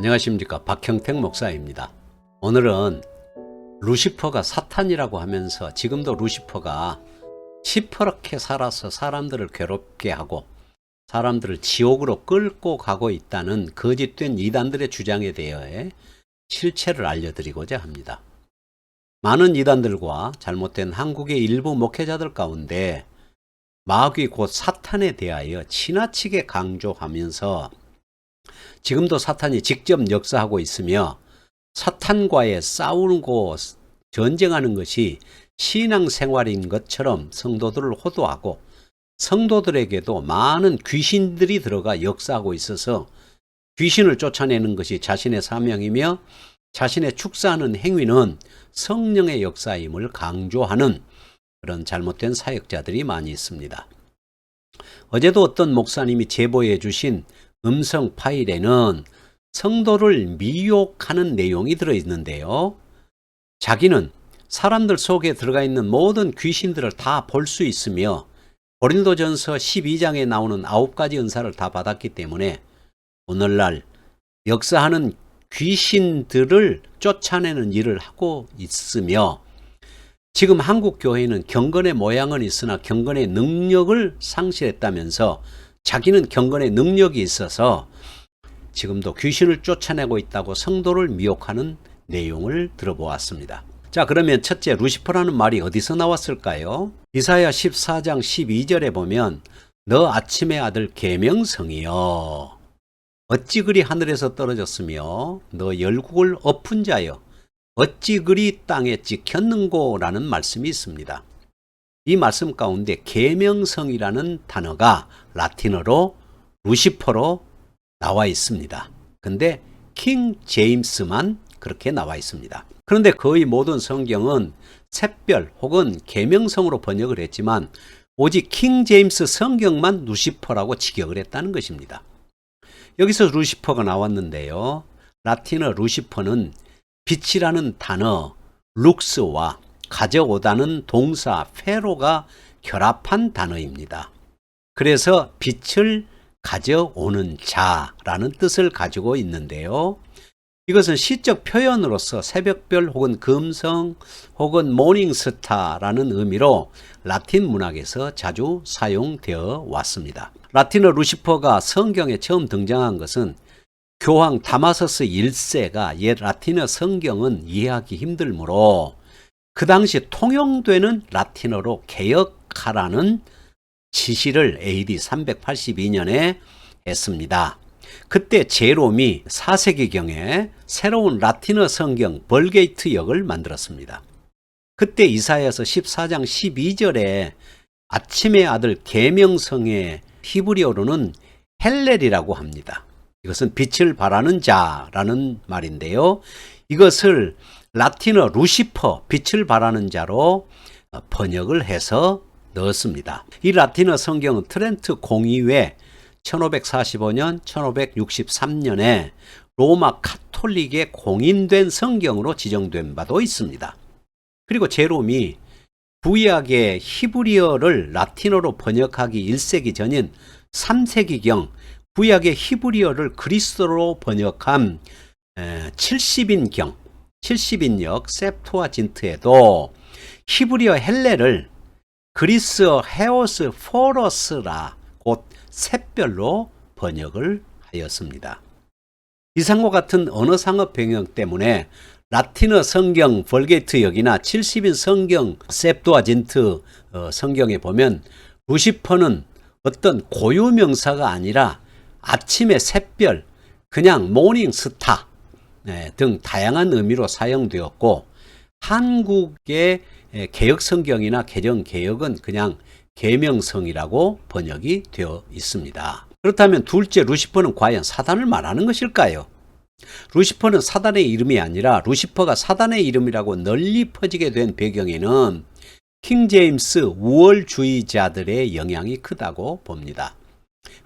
안녕하십니까, 박형택 목사입니다. 오늘은 루시퍼가 사탄이라고 하면서 지금도 루시퍼가 시퍼렇게 살아서 사람들을 괴롭게 하고 사람들을 지옥으로 끌고 가고 있다는 거짓된 이단들의 주장에 대해 실체를 알려드리고자 합니다. 많은 이단들과 잘못된 한국의 일부 목회자들 가운데 마귀 곧 사탄에 대하여 지나치게 강조하면서 지금도 사탄이 직접 역사하고 있으며 사탄과의 싸우고 전쟁하는 것이 신앙생활인 것처럼 성도들을 호도하고 성도들에게도 많은 귀신들이 들어가 역사하고 있어서 귀신을 쫓아내는 것이 자신의 사명이며 자신의 축사하는 행위는 성령의 역사임을 강조하는 그런 잘못된 사역자들이 많이 있습니다. 어제도 어떤 목사님이 제보해 주신 음성 파일에는 성도를 미혹하는 내용이 들어있는데요. 자기는 사람들 속에 들어가 있는 모든 귀신들을 다 볼 수 있으며 고린도전서 12장에 나오는 9가지 은사를 다 받았기 때문에 오늘날 역사하는 귀신들을 쫓아내는 일을 하고 있으며 지금 한국 교회는 경건의 모양은 있으나 경건의 능력을 상실했다면서 자기는 경건의 능력이 있어서 지금도 귀신을 쫓아내고 있다고 성도를 미혹하는 내용을 들어보았습니다. 자, 그러면 첫째, 루시퍼라는 말이 어디서 나왔을까요? 이사야 14장 12절에 보면 너 아침의 아들 계명성이여 어찌 그리 하늘에서 떨어졌으며 너 열국을 엎은 자여 어찌 그리 땅에 찍혔는고 라는 말씀이 있습니다. 이 말씀 가운데 계명성이라는 단어가 라틴어로 루시퍼로 나와 있습니다. 근데 킹 제임스만 그렇게 나와 있습니다. 그런데 거의 모든 성경은 샛별 혹은 계명성으로 번역을 했지만 오직 킹 제임스 성경만 루시퍼라고 직역을 했다는 것입니다. 여기서 루시퍼가 나왔는데요. 라틴어 루시퍼는 빛이라는 단어 룩스와 가져오다는 동사 페로가 결합한 단어입니다. 그래서 빛을 가져오는 자라는 뜻을 가지고 있는데요. 이것은 시적 표현으로서 새벽별 혹은 금성 혹은 모닝스타라는 의미로 라틴 문학에서 자주 사용되어 왔습니다. 라틴어 루시퍼가 성경에 처음 등장한 것은 교황 다마서스 1세가 옛 라틴어 성경은 이해하기 힘들므로 그 당시 통용되는 라틴어로 개역하라는 지시를 AD 382년에 했습니다. 그때 제롬이 4세기경에 새로운 라틴어 성경 벌게이트 역을 만들었습니다. 그때 이사야서 14장 12절에 아침의 아들 계명성의 히브리어로는 헬렐이라고 합니다. 이것은 빛을 발하는 자라는 말인데요. 이것을 라틴어 루시퍼, 빛을 발하는 자로 번역을 해서 넣었습니다. 이 라틴어 성경은 트렌트 공의회 1545년, 1563년에 로마 카톨릭에 공인된 성경으로 지정된 바도 있습니다. 그리고 제롬이 구약의 히브리어를 라틴어로 번역하기 1세기 전인 3세기경 구약의 히브리어를 그리스어로 번역한 70인역 셉투아진트에도 히브리어 헬레를 그리스어 헤오스 포러스라 곧 샛별로 번역을 하였습니다. 이상과 같은 언어상업 변경 때문에 라틴어 성경 벌게이트 역이나 70인 성경 셉투아진트 성경에 보면 루시퍼는 어떤 고유명사가 아니라 아침의 샛별, 그냥 모닝스타 등 다양한 의미로 사용되었고 한국의 개역성경이나 개정개역은 그냥 계명성이라고 번역이 되어 있습니다. 그렇다면 둘째, 루시퍼는 과연 사단을 말하는 것일까요? 루시퍼는 사단의 이름이 아니라 루시퍼가 사단의 이름이라고 널리 퍼지게 된 배경에는 킹제임스 우월주의자들의 영향이 크다고 봅니다.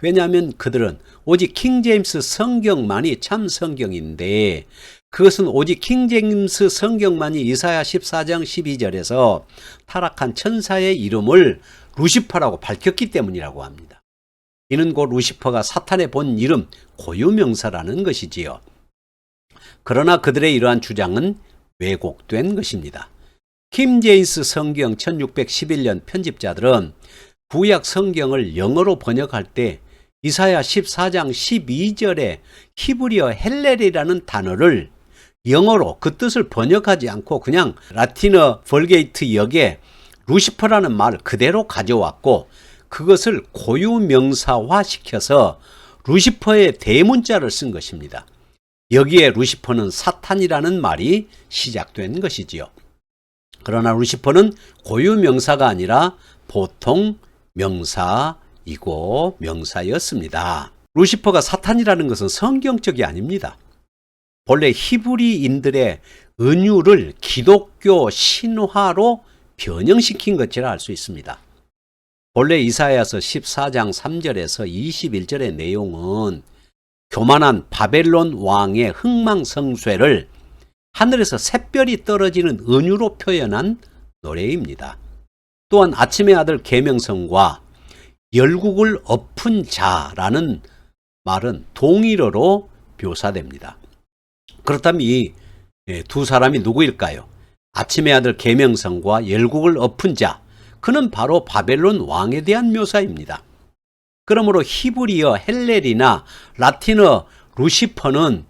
왜냐하면 그들은 오직 킹제임스 성경만이 참 성경인데 그것은 오직 킹제임스 성경만이 이사야 14장 12절에서 타락한 천사의 이름을 루시퍼라고 밝혔기 때문이라고 합니다. 이는 곧 루시퍼가 사탄의 본 이름 고유명사라는 것이지요. 그러나 그들의 이러한 주장은 왜곡된 것입니다. 킴 제임스 성경 1611년 편집자들은 구약 성경을 영어로 번역할 때 이사야 14장 12절에 히브리어 헬렐이라는 단어를 영어로 그 뜻을 번역하지 않고 그냥 라틴어 벌게이트 역에 루시퍼라는 말을 그대로 가져왔고 그것을 고유명사화 시켜서 루시퍼의 대문자를 쓴 것입니다. 여기에 루시퍼는 사탄이라는 말이 시작된 것이지요. 그러나 루시퍼는 고유명사가 아니라 보통 명사이고 명사였습니다. 루시퍼가 사탄이라는 것은 성경적이 아닙니다. 본래 히브리인들의 은유를 기독교 신화로 변형시킨 것이라 할 수 있습니다. 본래 이사야서 14장 3절에서 21절의 내용은 교만한 바벨론 왕의 흥망성쇠를 하늘에서 샛별이 떨어지는 은유로 표현한 노래입니다. 또한 아침의 아들 계명성과 열국을 엎은 자라는 말은 동일어로 묘사됩니다. 그렇다면 이 두 사람이 누구일까요? 아침의 아들 계명성과 열국을 엎은 자, 그는 바로 바벨론 왕에 대한 묘사입니다. 그러므로 히브리어 헬렐이나 라틴어 루시퍼는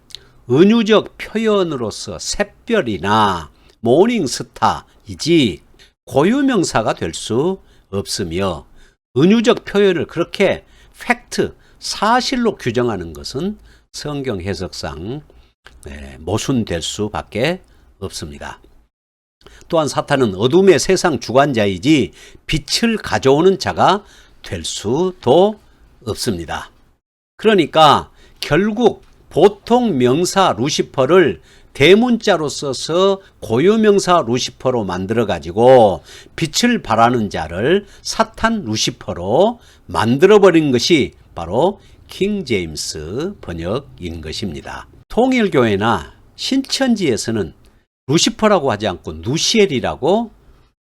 은유적 표현으로서 샛별이나 모닝스타이지 고유명사가 될 수 없으며 은유적 표현을 그렇게 팩트, 사실로 규정하는 것은 성경 해석상 모순될 수밖에 없습니다. 또한 사탄은 어둠의 세상 주관자이지 빛을 가져오는 자가 될 수도 없습니다. 그러니까 결국 보통 명사 루시퍼를 대문자로 써서 고유명사 루시퍼로 만들어 가지고 빛을 발하는 자를 사탄 루시퍼로 만들어 버린 것이 바로 킹 제임스 번역인 것입니다. 통일교회나 신천지에서는 루시퍼라고 하지 않고 누시엘이라고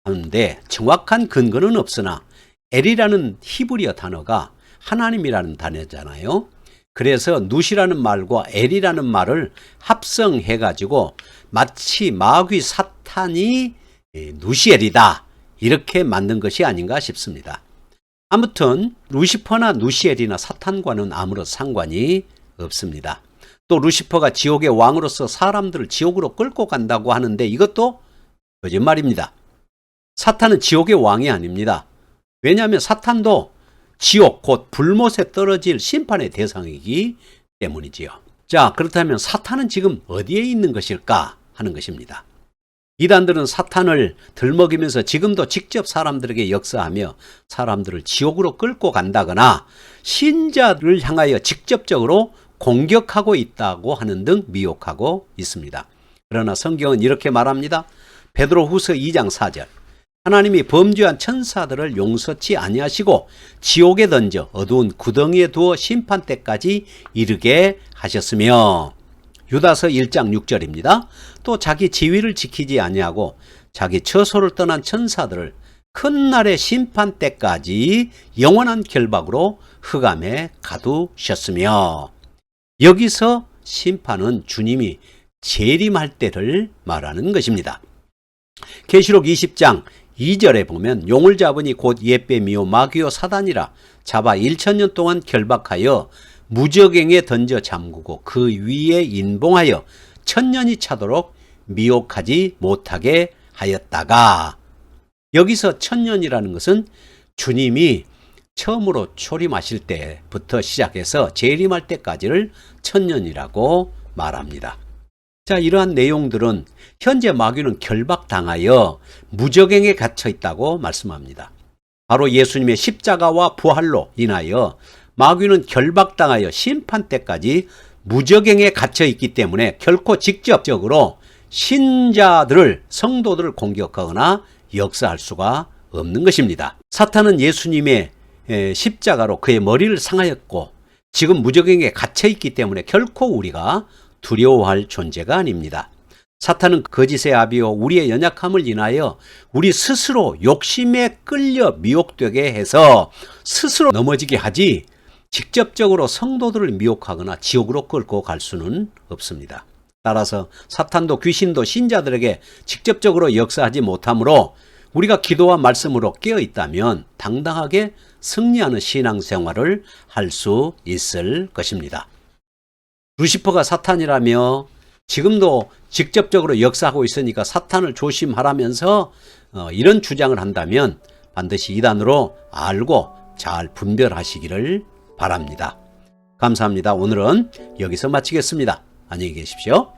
하는데 정확한 근거는 없으나 엘이라는 히브리어 단어가 하나님이라는 단어잖아요. 그래서 누시라는 말과 엘이라는 말을 합성해 가지고 마치 마귀 사탄이 누시엘이다 이렇게 만든 것이 아닌가 싶습니다. 아무튼 루시퍼나 누시엘이나 사탄과는 아무런 상관이 없습니다. 또 루시퍼가 지옥의 왕으로서 사람들을 지옥으로 끌고 간다고 하는데 이것도 거짓말입니다. 사탄은 지옥의 왕이 아닙니다. 왜냐하면 사탄도 지옥 곧 불못에 떨어질 심판의 대상이기 때문이지요. 자, 그렇다면 사탄은 지금 어디에 있는 것일까 하는 것입니다. 이단들은 사탄을 들먹이면서 지금도 직접 사람들에게 역사하며 사람들을 지옥으로 끌고 간다거나 신자를 향하여 직접적으로 공격하고 있다고 하는 등 미혹하고 있습니다. 그러나 성경은 이렇게 말합니다. 베드로후서 2장 4절 하나님이 범죄한 천사들을 용서치 아니하시고 지옥에 던져 어두운 구덩이에 두어 심판 때까지 이르게 하셨으며 유다서 1장 6절입니다. 또 자기 지위를 지키지 아니하고 자기 처소를 떠난 천사들을 큰 날의 심판 때까지 영원한 결박으로 흑암에 가두셨으며 여기서 심판은 주님이 재림할 때를 말하는 것입니다. 계시록 20장 2절에 보면 용을 잡으니 곧 옛뱀이요 마귀요 사단이라 잡아 1000년 동안 결박하여 무저갱에 던져 잠그고 그 위에 인봉하여 1000년이 차도록 미혹하지 못하게 하였다가 여기서 1000년이라는 것은 주님이 처음으로 초림하실 때부터 시작해서 재림할 때까지를 1000년이라고 말합니다. 자, 이러한 내용들은 현재 마귀는 결박당하여 무저갱에 갇혀 있다고 말씀합니다. 바로 예수님의 십자가와 부활로 인하여 마귀는 결박당하여 심판 때까지 무저갱에 갇혀 있기 때문에 결코 직접적으로 신자들을 성도들을 공격하거나 역사할 수가 없는 것입니다. 사탄은 예수님의 십자가로 그의 머리를 상하였고 지금 무저갱에 갇혀 있기 때문에 결코 우리가 두려워할 존재가 아닙니다. 사탄은 거짓의 아비요 우리의 연약함을 인하여 우리 스스로 욕심에 끌려 미혹되게 해서 스스로 넘어지게 하지 직접적으로 성도들을 미혹하거나 지옥으로 끌고 갈 수는 없습니다. 따라서 사탄도 귀신도 신자들에게 직접적으로 역사하지 못하므로 우리가 기도와 말씀으로 깨어 있다면 당당하게 승리하는 신앙생활을 할 수 있을 것입니다. 루시퍼가 사탄이라며 지금도 직접적으로 역사하고 있으니까 사탄을 조심하라면서 이런 주장을 한다면 반드시 이단으로 알고 잘 분별하시기를 바랍니다. 감사합니다. 오늘은 여기서 마치겠습니다. 안녕히 계십시오.